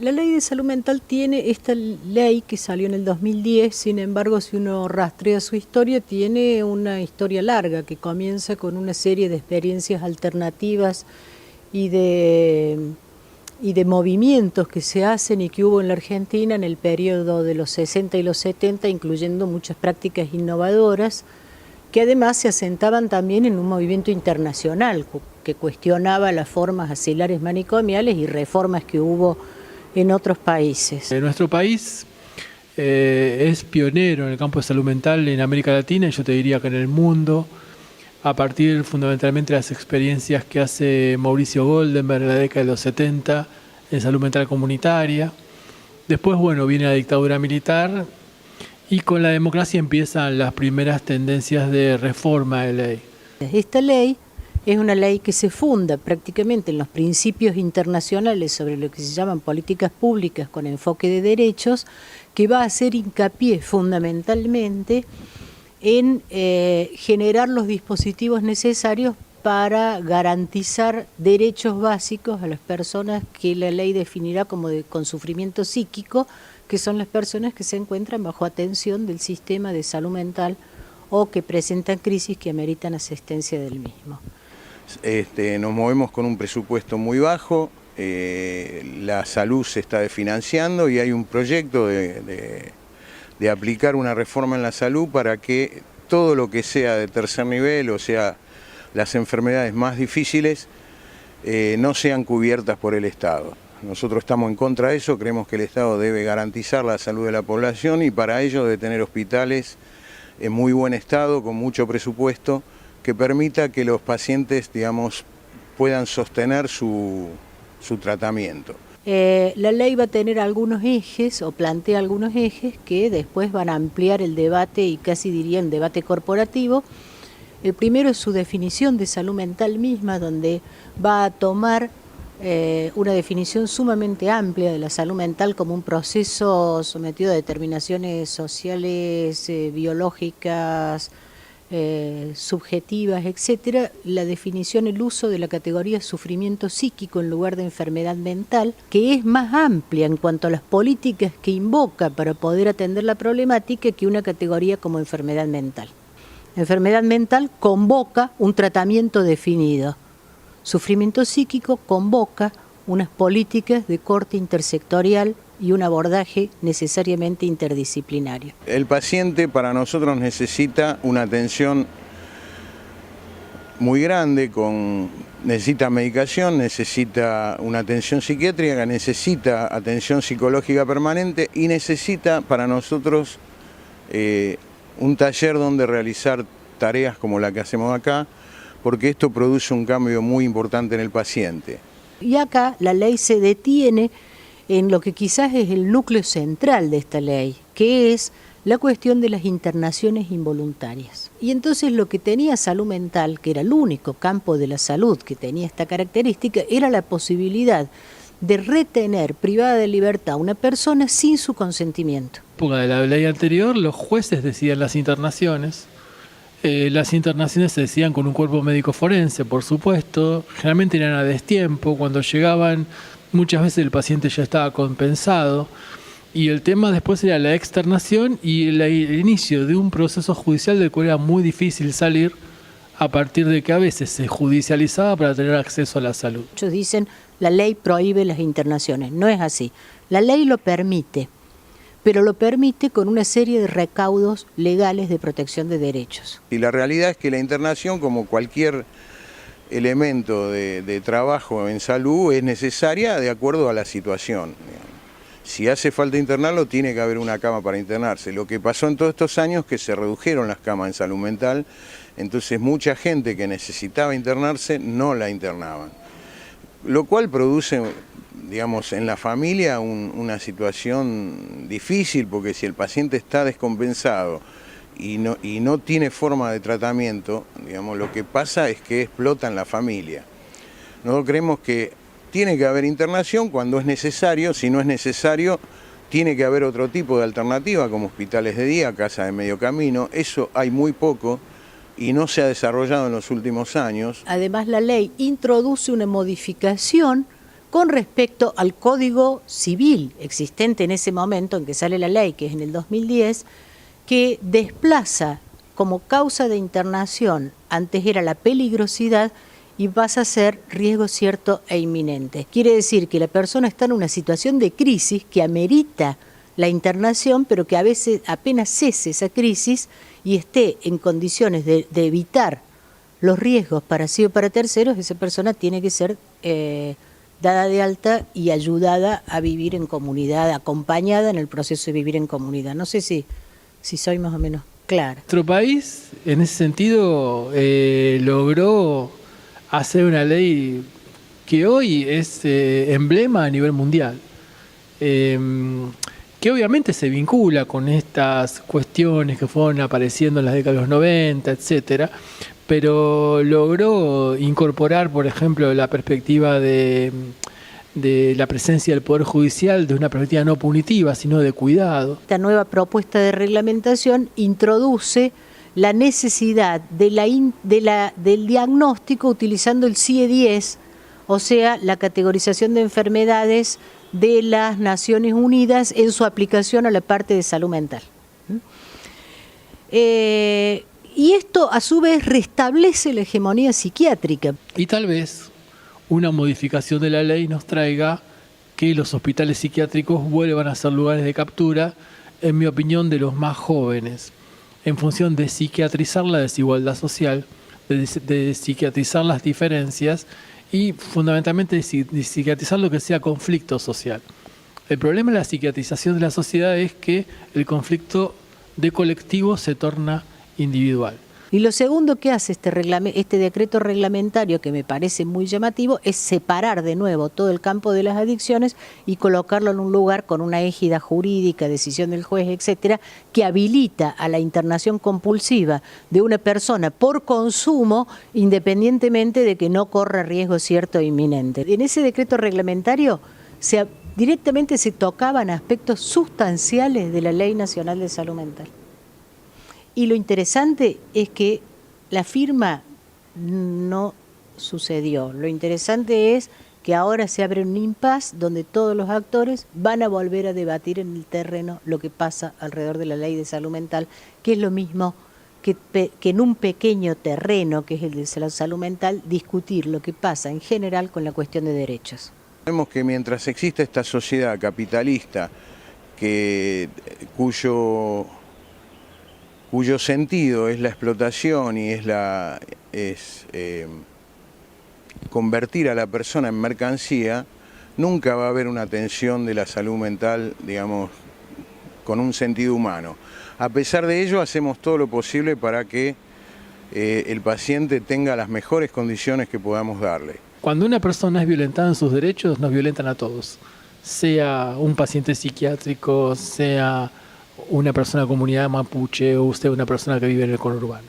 La ley de salud mental tiene esta ley que salió en el 2010, sin embargo, si uno rastrea su historia, tiene una historia larga que comienza con una serie de experiencias alternativas y de movimientos que se hacen y que hubo en la Argentina en el periodo de los 60 y los 70, incluyendo muchas prácticas innovadoras, que además se asentaban también en un movimiento internacional que cuestionaba las formas asilares manicomiales y reformas que hubo en otros países. Nuestro país es pionero en el campo de salud mental en América Latina y yo te diría que en el mundo, a partir fundamentalmente de las experiencias que hace Mauricio Goldenberg en la década de los 70 en salud mental comunitaria. Después, bueno, viene la dictadura militar y con la democracia empiezan las primeras tendencias de reforma de ley. Esta ley es una ley que se funda prácticamente en los principios internacionales sobre lo que se llaman políticas públicas con enfoque de derechos, que va a hacer hincapié fundamentalmente en generar los dispositivos necesarios para garantizar derechos básicos a las personas que la ley definirá como con sufrimiento psíquico, que son las personas que se encuentran bajo atención del sistema de salud mental o que presentan crisis que ameritan asistencia del mismo. Nos movemos con un presupuesto muy bajo, la salud se está desfinanciando y hay un proyecto de aplicar una reforma en la salud para que todo lo que sea de tercer nivel, o sea, las enfermedades más difíciles, no sean cubiertas por el Estado. Nosotros estamos en contra de eso, creemos que el Estado debe garantizar la salud de la población y para ello debe tener hospitales en muy buen estado, con mucho presupuesto, que permita que los pacientes, digamos, puedan sostener su tratamiento. La ley va a tener algunos ejes, o plantea algunos ejes, que después van a ampliar el debate y casi diría el debate corporativo. El primero es su definición de salud mental misma, donde va a tomar una definición sumamente amplia de la salud mental como un proceso sometido a determinaciones sociales, biológicas, subjetivas, etcétera, la definición, el uso de la categoría sufrimiento psíquico en lugar de enfermedad mental, que es más amplia en cuanto a las políticas que invoca para poder atender la problemática que una categoría como enfermedad mental. Enfermedad mental convoca un tratamiento definido. Sufrimiento psíquico convoca unas políticas de corte intersectorial y un abordaje necesariamente interdisciplinario. El paciente para nosotros necesita una atención muy grande, necesita medicación, necesita una atención psiquiátrica, necesita atención psicológica permanente y necesita para nosotros un taller donde realizar tareas como la que hacemos acá, porque esto produce un cambio muy importante en el paciente. Y acá la ley se detiene en lo que quizás es el núcleo central de esta ley, que es la cuestión de las internaciones involuntarias. Y entonces lo que tenía salud mental, que era el único campo de la salud que tenía esta característica, era la posibilidad de retener privada de libertad a una persona sin su consentimiento. En la época de la ley anterior, los jueces decían las internaciones. Las internaciones se decían con un cuerpo médico forense, por supuesto. Generalmente eran a destiempo, cuando llegaban muchas veces el paciente ya estaba compensado y el tema después era la externación y el inicio de un proceso judicial del cual era muy difícil salir a partir de que a veces se judicializaba para tener acceso a la salud. Muchos dicen la ley prohíbe las internaciones, no es así. La ley lo permite, pero lo permite con una serie de recaudos legales de protección de derechos. Y la realidad es que la internación, como cualquier elemento de trabajo en salud, es necesaria de acuerdo a la situación. Si hace falta internarlo, tiene que haber una cama para internarse. Lo que pasó en todos estos años es que se redujeron las camas en salud mental, entonces mucha gente que necesitaba internarse no la internaban. Lo cual produce, digamos, en la familia una situación difícil, porque si el paciente está descompensado y no tiene forma de tratamiento, digamos, lo que pasa es que explota en la familia. Nosotros creemos que tiene que haber internación cuando es necesario, si no es necesario, tiene que haber otro tipo de alternativa, como hospitales de día, casa de medio camino. Eso hay muy poco y no se ha desarrollado en los últimos años. Además, la ley introduce una modificación con respecto al Código Civil existente en ese momento en que sale la ley, que es en el 2010, que desplaza como causa de internación, antes era la peligrosidad, y pasa a ser riesgo cierto e inminente. Quiere decir que la persona está en una situación de crisis que amerita la internación, pero que a veces apenas cese esa crisis y esté en condiciones de evitar los riesgos para sí o para terceros, esa persona tiene que ser dada de alta y ayudada a vivir en comunidad, acompañada en el proceso de vivir en comunidad. No sé si soy más o menos clara. Nuestro país, en ese sentido, logró hacer una ley que hoy es emblema a nivel mundial, que obviamente se vincula con estas cuestiones que fueron apareciendo en las décadas de los 90, etcétera, pero logró incorporar, por ejemplo, la perspectiva de la presencia del Poder Judicial de una perspectiva no punitiva, sino de cuidado. Esta nueva propuesta de reglamentación introduce la necesidad del diagnóstico utilizando el CIE-10, o sea, la categorización de enfermedades de las Naciones Unidas en su aplicación a la parte de salud mental. Y esto, a su vez, restablece la hegemonía psiquiátrica. Y tal vez una modificación de la ley nos traiga que los hospitales psiquiátricos vuelvan a ser lugares de captura, en mi opinión, de los más jóvenes, en función de psiquiatrizar la desigualdad social, de psiquiatrizar las diferencias y fundamentalmente de psiquiatrizar lo que sea conflicto social. El problema de la psiquiatrización de la sociedad es que el conflicto de colectivo se torna individual. Y lo segundo que hace este decreto reglamentario, que me parece muy llamativo, es separar de nuevo todo el campo de las adicciones y colocarlo en un lugar con una égida jurídica, decisión del juez, etcétera, que habilita a la internación compulsiva de una persona por consumo, independientemente de que no corra riesgo cierto e inminente. En ese decreto reglamentario directamente se tocaban aspectos sustanciales de la Ley Nacional de Salud Mental. Y lo interesante es que la firma no sucedió. Lo interesante es que ahora se abre un impasse donde todos los actores van a volver a debatir en el terreno lo que pasa alrededor de la ley de salud mental, que es lo mismo que en un pequeño terreno, que es el de la salud mental, discutir lo que pasa en general con la cuestión de derechos. Vemos que mientras exista esta sociedad capitalista cuyo sentido es la explotación y es convertir a la persona en mercancía, nunca va a haber una atención de la salud mental, digamos, con un sentido humano. A pesar de ello, hacemos todo lo posible para que el paciente tenga las mejores condiciones que podamos darle. Cuando una persona es violentada en sus derechos, nos violentan a todos. Sea un paciente psiquiátrico, sea una persona de comunidad mapuche o usted una persona que vive en el conurbano.